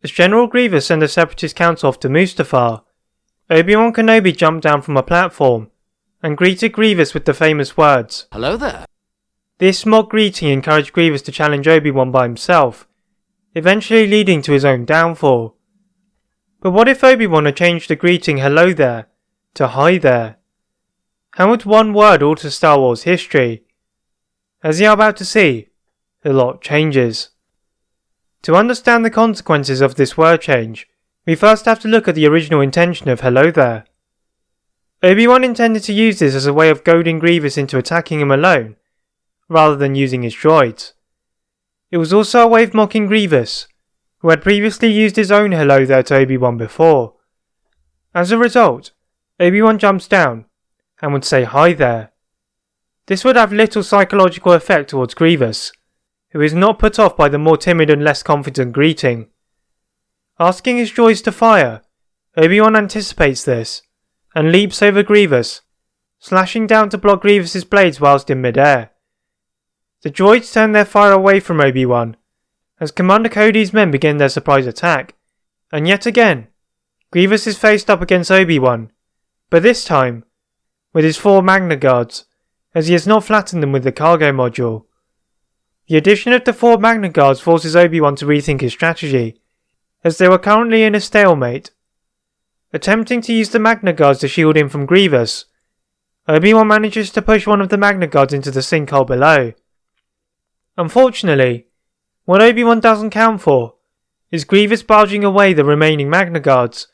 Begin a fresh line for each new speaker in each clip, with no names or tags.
As General Grievous sent the Separatist Council off to Mustafar, Obi-Wan Kenobi jumped down from a platform and greeted Grievous with the famous words,
"Hello there."
This mock greeting encouraged Grievous to challenge Obi-Wan by himself, eventually leading to his own downfall. But what if Obi-Wan had changed the greeting "Hello there" to "Hi there"? How would one word alter Star Wars history? As you are about to see, a lot changes. To understand the consequences of this word change, we first have to look at the original intention of "Hello there." Obi-Wan intended to use this as a way of goading Grievous into attacking him alone, rather than using his droids. It was also a way of mocking Grievous, who had previously used his own "Hello there" to Obi-Wan before. As a result, Obi-Wan jumps down and would say "Hi there." This would have little psychological effect towards Grievous, who is not put off by the more timid and less confident greeting. Asking his droids to fire, Obi-Wan anticipates this and leaps over Grievous, slashing down to block Grievous's blades whilst in mid-air. The droids turn their fire away from Obi-Wan as Commander Cody's men begin their surprise attack, and yet again, Grievous is faced up against Obi-Wan, but this time with his 4 Magna Guards, as he has not flattened them with the cargo module. The addition of the 4 Magna Guards forces Obi-Wan to rethink his strategy, as they were currently in a stalemate. Attempting to use the Magna Guards to shield him from Grievous, Obi-Wan manages to push one of the Magna Guards into the sinkhole below. Unfortunately, what Obi-Wan doesn't count for is Grievous barging away the remaining Magna Guards,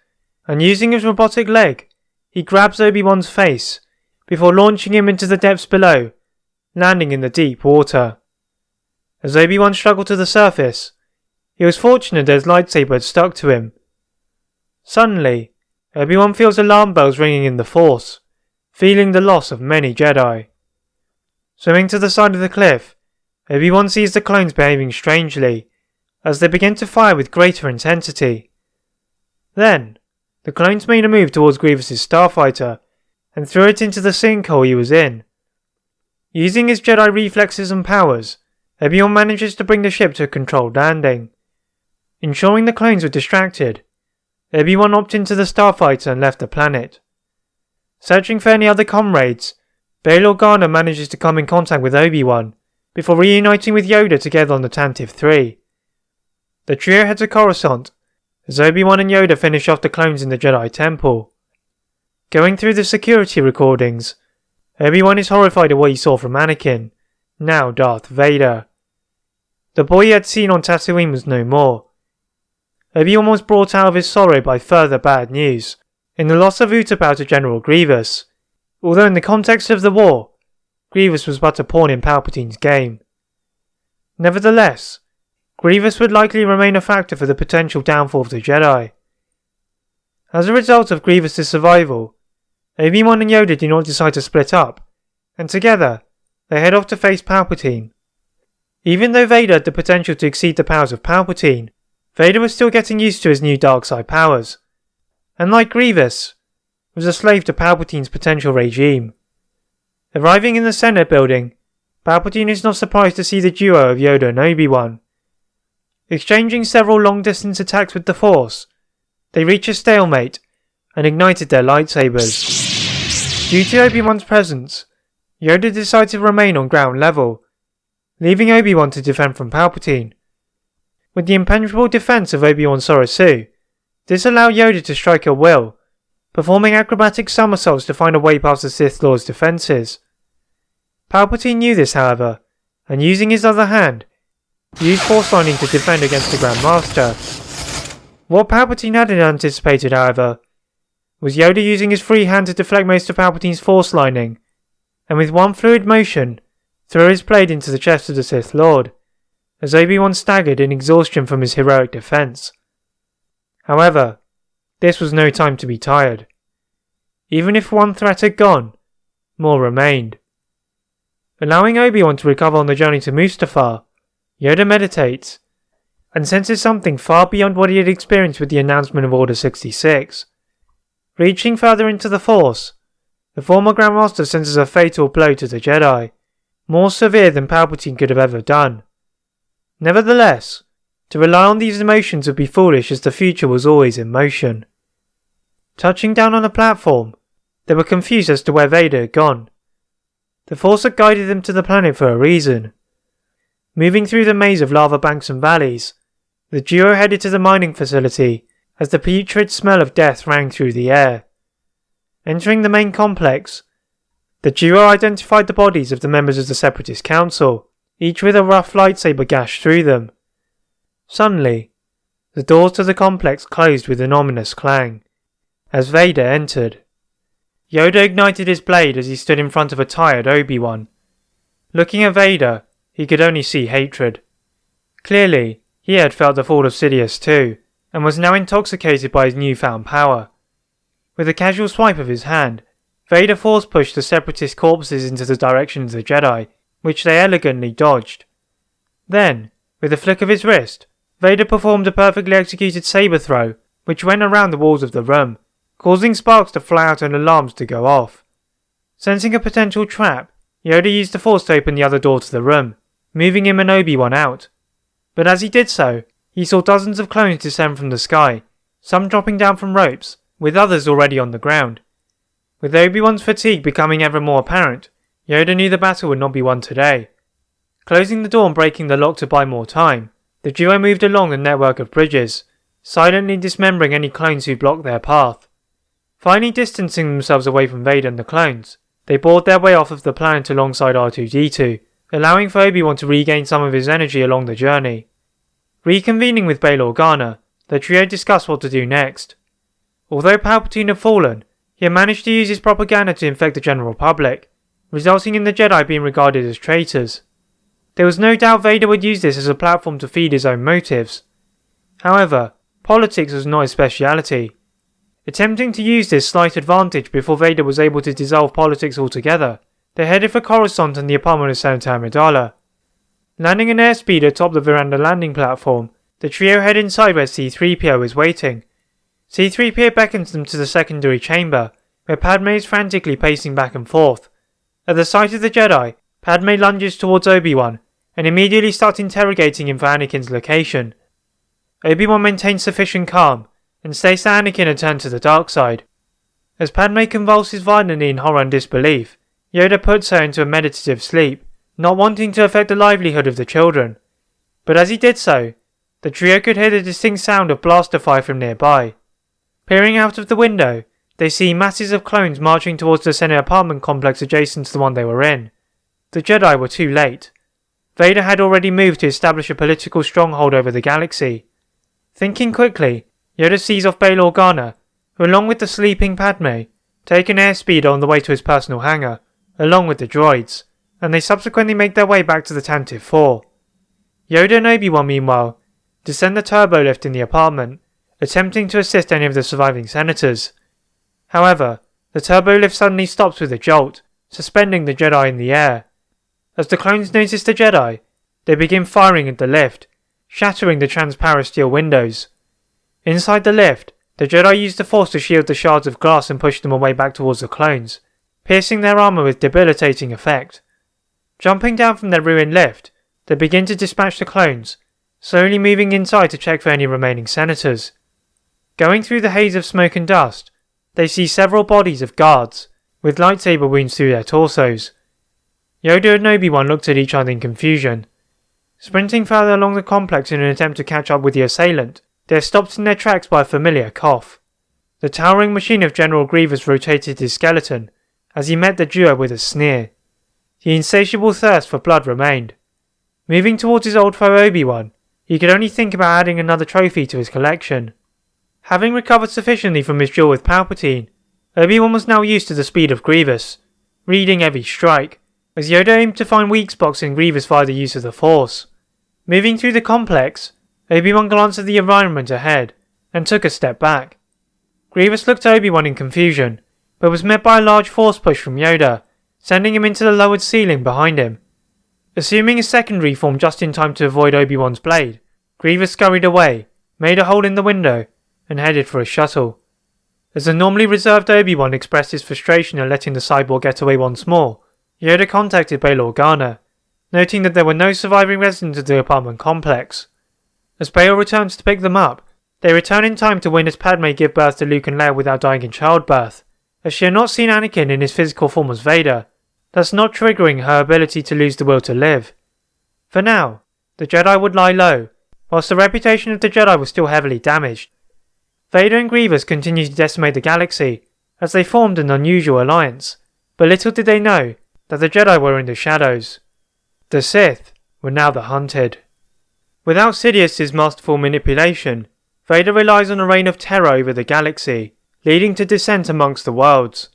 and using his robotic leg, he grabs Obi-Wan's face before launching him into the depths below, landing in the deep water. As Obi-Wan struggled to the surface, he was fortunate that his lightsaber had stuck to him. Suddenly, Obi-Wan feels alarm bells ringing in the Force, feeling the loss of many Jedi. Swimming to the side of the cliff, Obi-Wan sees the clones behaving strangely, as they begin to fire with greater intensity. Then, the clones made a move towards Grievous' starfighter, and threw it into the sinkhole he was in. Using his Jedi reflexes and powers, Obi-Wan manages to bring the ship to a controlled landing. Ensuring the clones were distracted, Obi-Wan hopped into the starfighter and left the planet. Searching for any other comrades, Bail Organa manages to come in contact with Obi-Wan, before reuniting with Yoda together on the Tantive 3. The trio head to Coruscant, as Obi-Wan and Yoda finish off the clones in the Jedi Temple. Going through the security recordings, Obi-Wan is horrified at what he saw from Anakin, now Darth Vader. The boy he had seen on Tatooine was no more. Obi-Wan was brought out of his sorrow by further bad news, in the loss of Utapau to General Grievous, although in the context of the war, Grievous was but a pawn in Palpatine's game. Nevertheless, Grievous would likely remain a factor for the potential downfall of the Jedi. As a result of Grievous' survival, Obi-Wan and Yoda do not decide to split up, and together, they head off to face Palpatine. Even though Vader had the potential to exceed the powers of Palpatine, Vader was still getting used to his new dark side powers, and like Grievous, was a slave to Palpatine's potential regime. Arriving in the Senate building, Palpatine is not surprised to see the duo of Yoda and Obi-Wan. Exchanging several long-distance attacks with the Force, they reach a stalemate and ignited their lightsabers. Due to Obi-Wan's presence, Yoda decides to remain on ground level, leaving Obi-Wan to defend from Palpatine. With the impenetrable defense of Obi-Wan Sorosu, this allowed Yoda to strike at will, performing acrobatic somersaults to find a way past the Sith Lord's defences. Palpatine knew this, however, and using his other hand, used Force Lightning to defend against the Grand Master. What Palpatine hadn't anticipated, however, was Yoda using his free hand to deflect most of Palpatine's Force Lightning, and with one fluid motion, threw his blade into the chest of the Sith Lord, as Obi-Wan staggered in exhaustion from his heroic defence. However, this was no time to be tired. Even if one threat had gone, more remained. Allowing Obi-Wan to recover on the journey to Mustafar, Yoda meditates, and senses something far beyond what he had experienced with the announcement of Order 66. Reaching further into the Force, the former Grand Master senses a fatal blow to the Jedi, more severe than Palpatine could have ever done. Nevertheless, To rely on these emotions would be foolish as the future was always in motion. Touching down on the platform, they were confused as to where Vader had gone. The Force had guided them to the planet for a reason. Moving through the maze of lava banks and valleys, the duo headed to the mining facility as the putrid smell of death rang through the air. Entering the main complex, the duo identified the bodies of the members of the Separatist Council, each with a rough lightsaber gash through them. Suddenly, the doors to the complex closed with an ominous clang, as Vader entered. Yoda ignited his blade as he stood in front of a tired Obi Wan. Looking at Vader, he could only see hatred. Clearly, he had felt the fall of Sidious too, and was now intoxicated by his newfound power. With a casual swipe of his hand, Vader force-pushed the Separatist corpses into the direction of the Jedi, which they elegantly dodged. Then, with a flick of his wrist, Vader performed a perfectly executed saber throw, which went around the walls of the room, causing sparks to fly out and alarms to go off. Sensing a potential trap, Yoda used the Force to open the other door to the room, moving him and Obi Wan out. But as he did so, he saw dozens of clones descend from the sky, some dropping down from ropes, with others already on the ground. With Obi Wan's fatigue becoming ever more apparent, Yoda knew the battle would not be won today. Closing the door and breaking the lock to buy more time, the duo moved along the network of bridges, silently dismembering any clones who blocked their path. Finally distancing themselves away from Vader and the clones, they bored their way off of the planet alongside R2-D2, allowing for Obi Wan to regain some of his energy along the journey. Reconvening with Bail Organa, the trio discussed what to do next. Although Palpatine had fallen, he had managed to use his propaganda to infect the general public, resulting in the Jedi being regarded as traitors. There was no doubt Vader would use this as a platform to feed his own motives. However, politics was not his speciality. Attempting to use this slight advantage before Vader was able to dissolve politics altogether, they headed for Coruscant and the apartment of Senator Amidala. Landing an airspeed atop the veranda landing platform, the trio head inside where C-3PO is waiting. C-3PO beckons them to the secondary chamber, where Padme is frantically pacing back and forth. At the sight of the Jedi, Padme lunges towards Obi-Wan, and immediately starts interrogating him for Anakin's location. Obi-Wan maintains sufficient calm, and states that Anakin had turned to the dark side. As Padme convulses violently in horror and disbelief, Yoda puts her into a meditative sleep, not wanting to affect the livelihood of the children. But as he did so, the trio could hear the distinct sound of blaster fire from nearby. Peering out of the window, they see masses of clones marching towards the Senate apartment complex adjacent to the one they were in. The Jedi were too late. Vader had already moved to establish a political stronghold over the galaxy. Thinking quickly, Yoda sees off Bail Organa, who along with the sleeping Padme, take an airspeed on the way to his personal hangar, along with the droids, and they subsequently make their way back to the Tantive 4. Yoda and Obi-Wan meanwhile descend the turbo lift in the apartment, attempting to assist any of the surviving senators. However, the turbo lift suddenly stops with a jolt, suspending the Jedi in the air. As the clones notice the Jedi, they begin firing at the lift, shattering the transparent steel windows. Inside the lift, the Jedi use the Force to shield the shards of glass and push them away back towards the clones, piercing their armor with debilitating effect. Jumping down from their ruined lift, they begin to dispatch the clones, slowly moving inside to check for any remaining senators. Going through the haze of smoke and dust, they see several bodies of guards, with lightsaber wounds through their torsos. Yoda and Obi-Wan looked at each other in confusion. Sprinting further along the complex in an attempt to catch up with the assailant, they are stopped in their tracks by a familiar cough. The towering machine of General Grievous rotated his skeleton, as he met the duo with a sneer. The insatiable thirst for blood remained. Moving towards his old foe Obi-Wan, he could only think about adding another trophy to his collection. Having recovered sufficiently from his duel with Palpatine, Obi-Wan was now used to the speed of Grievous, reading every strike, as Yoda aimed to find weak spots in Grievous via the use of the Force. Moving through the complex, Obi-Wan glanced at the environment ahead, and took a step back. Grievous looked at Obi-Wan in confusion, but was met by a large Force push from Yoda, sending him into the lowered ceiling behind him. Assuming a secondary form just in time to avoid Obi-Wan's blade, Grievous scurried away, made a hole in the window, and headed for a shuttle. As the normally reserved Obi-Wan expressed his frustration at letting the cyborg get away once more, Yoda contacted Bail Organa, noting that there were no surviving residents of the apartment complex. As Bail returns to pick them up, they return in time to witness Padme give birth to Luke and Leia without dying in childbirth, as she had not seen Anakin in his physical form as Vader, thus not triggering her ability to lose the will to live. For now, the Jedi would lie low, whilst the reputation of the Jedi was still heavily damaged. Vader and Grievous continued to decimate the galaxy, as they formed an unusual alliance, but little did they know that the Jedi were in the shadows. The Sith were now the hunted. Without Sidious's masterful manipulation, Vader relies on a reign of terror over the galaxy, leading to dissent amongst the worlds.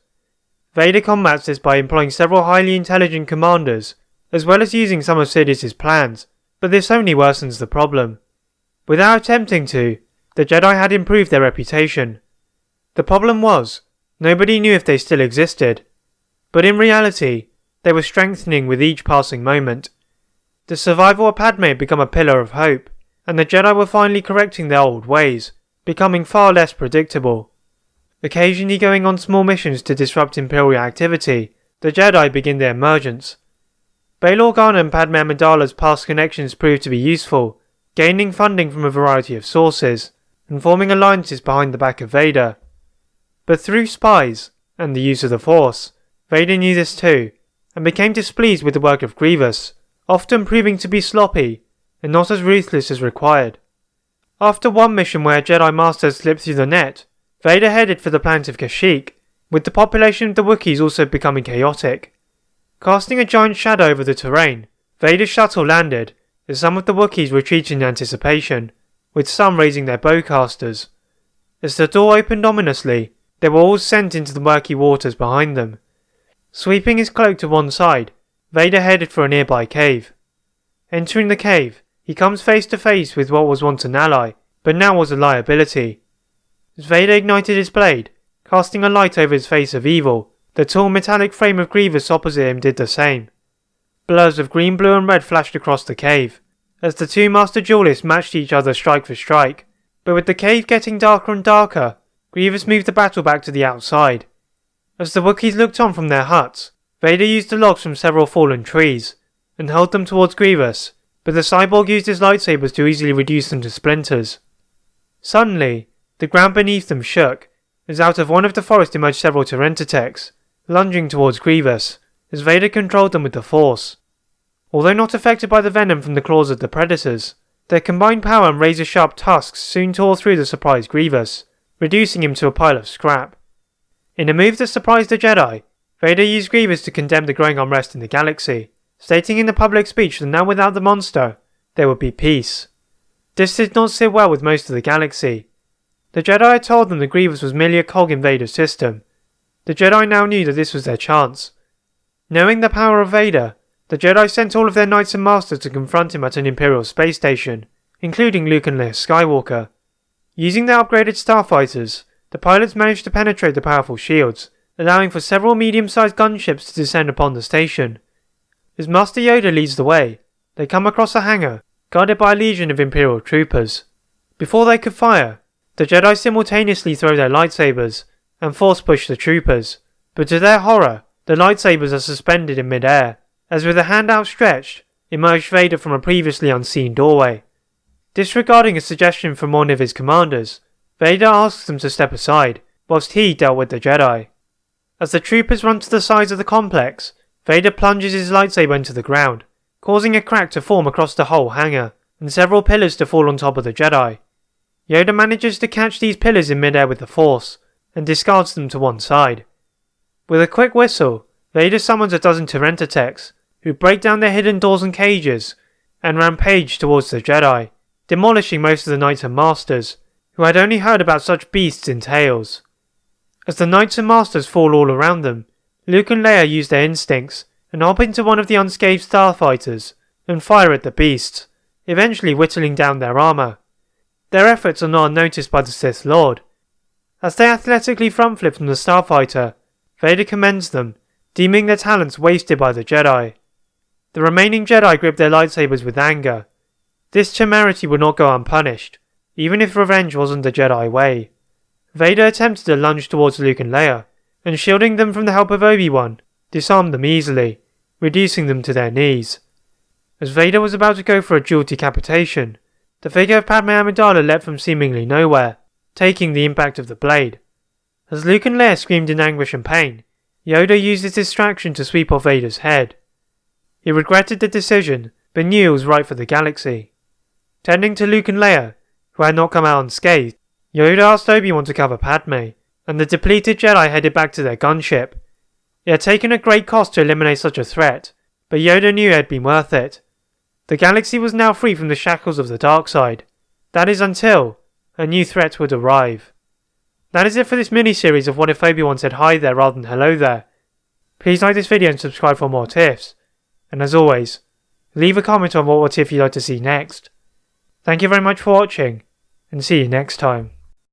Vader combats this by employing several highly intelligent commanders, as well as using some of Sidious's plans, but this only worsens the problem. Without attempting to, the Jedi had improved their reputation. The problem was, nobody knew if they still existed, but in reality, they were strengthening with each passing moment. The survival of Padme had become a pillar of hope, and the Jedi were finally correcting their old ways, becoming far less predictable. Occasionally going on small missions to disrupt Imperial activity, the Jedi begin their emergence. Bail Organa and Padme Amidala's past connections proved to be useful, gaining funding from a variety of sources, and forming alliances behind the back of Vader. But through spies, and the use of the Force, Vader knew this too, and became displeased with the work of Grievous, often proving to be sloppy, and not as ruthless as required. After one mission where a Jedi Master slipped through the net, Vader headed for the planet of Kashyyyk, with the population of the Wookiees also becoming chaotic. Casting a giant shadow over the terrain, Vader's shuttle landed, as some of the Wookiees retreated in anticipation, with some raising their bowcasters. As the door opened ominously, they were all sent into the murky waters behind them. Sweeping his cloak to one side, Vader headed for a nearby cave. Entering the cave, he comes face to face with what was once an ally, but now was a liability. As Vader ignited his blade, casting a light over his face of evil, the tall metallic frame of Grievous opposite him did the same. Blurs of green, blue and red flashed across the cave, as the two master duelists matched each other strike for strike, but with the cave getting darker and darker, Grievous moved the battle back to the outside. As the Wookiees looked on from their huts, Vader used the logs from several fallen trees, and hurled them towards Grievous, but the cyborg used his lightsabers to easily reduce them to splinters. Suddenly, the ground beneath them shook, as out of one of the forest emerged several Terentatex, lunging towards Grievous, as Vader controlled them with the Force. Although not affected by the venom from the claws of the predators, their combined power and razor-sharp tusks soon tore through the surprised Grievous, reducing him to a pile of scrap. In a move that surprised the Jedi, Vader used Grievous to condemn the growing unrest in the galaxy, stating in the public speech that now without the monster, there would be peace. This did not sit well with most of the galaxy. The Jedi had told them that Grievous was merely a cog in Vader's system. The Jedi now knew that this was their chance. Knowing the power of Vader, the Jedi sent all of their Knights and Masters to confront him at an Imperial space station, including Luke and Leia Skywalker. Using their upgraded starfighters, the pilots managed to penetrate the powerful shields, allowing for several medium-sized gunships to descend upon the station. As Master Yoda leads the way, they come across a hangar, guarded by a legion of Imperial troopers. Before they could fire, the Jedi simultaneously throw their lightsabers, and force push the troopers, but to their horror, the lightsabers are suspended in mid-air, as with a hand outstretched, emerged Vader from a previously unseen doorway. Disregarding a suggestion from one of his commanders, Vader asks them to step aside, whilst he dealt with the Jedi. As the troopers run to the sides of the complex, Vader plunges his lightsaber into the ground, causing a crack to form across the whole hangar, and several pillars to fall on top of the Jedi. Yoda manages to catch these pillars in mid-air with the Force, and discards them to one side. With a quick whistle, Vader summons a dozen Terentatex, who break down their hidden doors and cages, and rampage towards the Jedi, demolishing most of the Knights and Masters, who had only heard about such beasts in tales. As the Knights and Masters fall all around them, Luke and Leia use their instincts, and hop into one of the unscathed starfighters, and fire at the beasts, eventually whittling down their armour. Their efforts are not unnoticed by the Sith Lord. As they athletically front flip from the starfighter, Vader commends them, deeming their talents wasted by the Jedi. The remaining Jedi grip their lightsabers with anger. This temerity would not go unpunished, even if revenge wasn't the Jedi way. Vader attempted to lunge towards Luke and Leia, and shielding them from the help of Obi Wan, disarmed them easily, reducing them to their knees. As Vader was about to go for a dual decapitation, The figure of Padme Amidala leapt from seemingly nowhere, taking the impact of the blade. As Luke and Leia screamed in anguish and pain, Yoda used his distraction to sweep off Vader's head. He regretted the decision, but knew it was right for the galaxy. Tending to Luke and Leia, who had not come out unscathed, Yoda asked Obi-Wan to cover Padme, and the depleted Jedi headed back to their gunship. It had taken a great cost to eliminate such a threat, but Yoda knew it had been worth it. The galaxy was now free from the shackles of the dark side. That is until a new threat would arrive. That is it for this mini-series of What If Obi-Wan said hi there rather than hello there. Please like this video and subscribe for more what ifs. And as always, leave a comment on what if you'd like to see next. Thank you very much for watching, and see you next time.